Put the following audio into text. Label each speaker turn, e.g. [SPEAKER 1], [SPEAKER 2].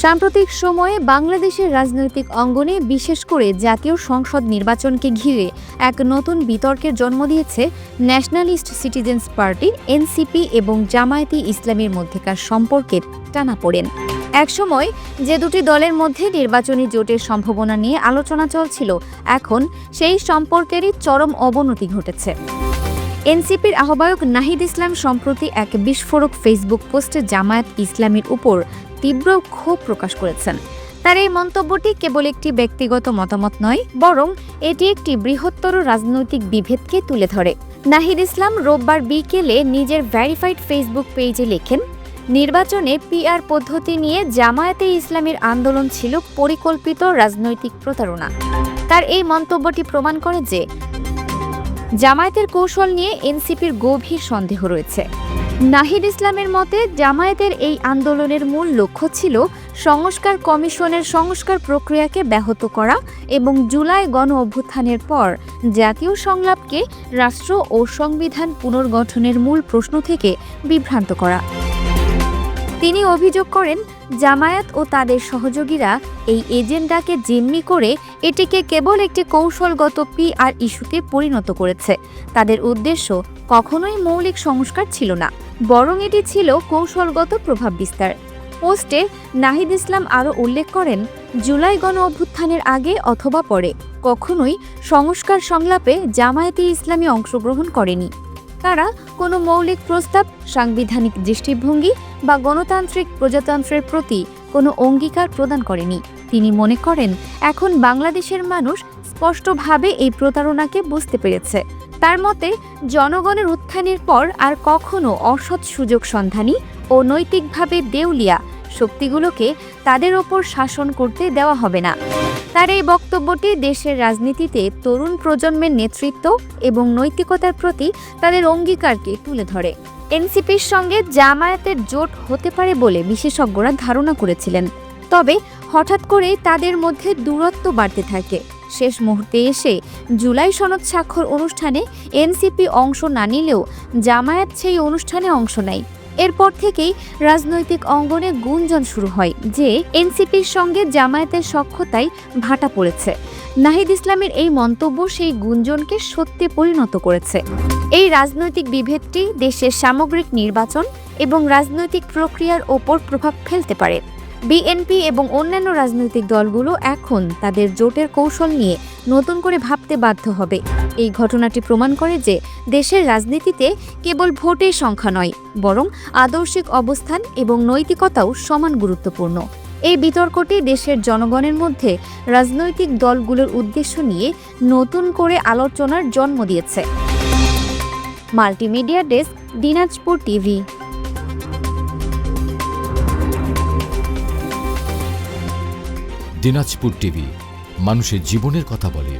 [SPEAKER 1] সাম্প্রতিক সময়ে বাংলাদেশের রাজনৈতিক অঙ্গনে বিশেষ করে জাতীয় সংসদ নির্বাচনকে ঘিরে এক নতুন বিতর্কের জন্ম দিয়েছে ন্যাশনালিস্ট সিটিজেন্স পার্টি এনসিপি এবং জামায়াতে ইসলামীর মধ্যেকার সম্পর্কের টানাপোড়েন। একসময় যে দুটি দলের মধ্যে নির্বাচনী জোটের সম্ভাবনা নিয়ে আলোচনা চলছিল, এখন সেই সম্পর্কেরই চরম অবনতি ঘটেছে। এনসিপির আহ্বায়ক নাহিদ ইসলাম সম্প্রতি এক বিস্ফোরক ফেসবুক পোস্টে জামায়াত ইসলামীর উপর তীব্র ক্ষোভ প্রকাশ করেছেন। তার এই মন্তব্যটি কেবল একটি ব্যক্তিগত মতামত নয়, বরং এটি একটি বৃহত্তর রাজনৈতিক বিভেদকে তুলে ধরে। নাহিদ ইসলাম রোববার বিকেলে নিজের ভেরিফাইড ফেসবুক পেজে লেখেন, নির্বাচনে পিআর পদ্ধতি নিয়ে জামায়াতে ইসলামীর আন্দোলন ছিল পরিকল্পিত রাজনৈতিক প্রতারণা। তার এই মন্তব্যটি প্রমাণ করে যে জামায়াতের কৌশল নিয়ে এনসিপির গভীর সন্দেহ রয়েছে। নাহিদ ইসলামের মতে জামায়াতের এই আন্দোলনের মূল লক্ষ্য ছিল সংস্কার কমিশনের সংস্কার প্রক্রিয়াকে ব্যাহত করা এবং জুলাই গণ অভ্যুত্থানের পর জাতীয় সংলাপকে রাষ্ট্র ও সংবিধান পুনর্গঠনের মূল প্রশ্ন থেকে বিভ্রান্ত করা। তিনি অভিযোগ করেন, জামায়াত ও তাদের সহযোগীরা এই এজেন্ডাকে জিম্মি করে এটিকে কেবল একটি কৌশলগত পিআর ইস্যুতে পরিণত করেছে। তাদের উদ্দেশ্য কখনোই মৌলিক সংস্কার ছিল না, বরং এটি ছিল কৌশলগত প্রভাব বিস্তার। পোস্টে নাহিদ ইসলাম আরও উল্লেখ করেন, জুলাই গণ অভ্যুত্থানের আগে অথবা পরে কখনোই সংস্কার সংলাপে জামায়াতে ইসলামী অংশগ্রহণ করেনি। তারা কোনো মৌলিক প্রস্তাব, সাংবিধানিক দৃষ্টিভঙ্গি বা গণতান্ত্রিক প্রজাতন্ত্রের প্রতি কোনো অঙ্গীকার প্রদান করেনি। তিনি মনে করেন, এখন বাংলাদেশের মানুষ স্পষ্টভাবে এই প্রতারণাকে বুঝতে পেরেছে। তার মতে, জনগণের উত্থানের পর আর কখনো অসৎ সুযোগ সন্ধানী ও নৈতিকভাবে দেউলিয়া শক্তিগুলোকে তাদের ওপর শাসন করতে দেওয়া হবে না। তার এই বক্তব্যটি দেশের রাজনীতিতে তরুণ প্রজন্মের নেতৃত্ব এবং নৈতিকতার প্রতি তাদের অঙ্গীকারকে তুলে ধরে। এনসিপির সঙ্গে জামায়াতের জোট হতে পারে বলে বিশেষজ্ঞরা ধারণা করেছিলেন, তবে হঠাৎ করেই তাদের মধ্যে দূরত্ব বাড়তে থাকে। শেষ মুহূর্তে এসে জুলাই সনদ স্বাক্ষর অনুষ্ঠানে এনসিপি অংশ না নিলেও জামায়াত সেই অনুষ্ঠানে অংশ নেয়। এরপর থেকেই রাজনৈতিক অঙ্গনে গুঞ্জন শুরু হয় যে এনসিপির সঙ্গে জামায়াতের সখ্যতায় ভাটা পড়েছে। নাহিদ ইসলামের এই মন্তব্য সেই গুঞ্জনকে সত্যে পরিণত করেছে। এই রাজনৈতিক বিভেদটি দেশের সামগ্রিক নির্বাচন এবং রাজনৈতিক প্রক্রিয়ার ওপর প্রভাব ফেলতে পারে। বিএনপি এবং অন্যান্য রাজনৈতিক দলগুলো এখন তাদের জোটের কৌশল নিয়ে নতুন করে ভাবতে বাধ্য হবে। এই ঘটনাটি প্রমাণ করে যে দেশের রাজনীতিতে কেবল ভোটের সংখ্যা নয়, বরং আদর্শিক অবস্থান এবং নৈতিকতাও সমান গুরুত্বপূর্ণ। এই বিতর্কটি দেশের জনগণের মধ্যে রাজনৈতিক দলগুলোর উদ্দেশ্য নিয়ে নতুন করে আলোচনার জন্ম দিয়েছে। Multimedia desk, Dinajpur TV.
[SPEAKER 2] Dinajpur TV মানুষের জীবনের কথা বলে।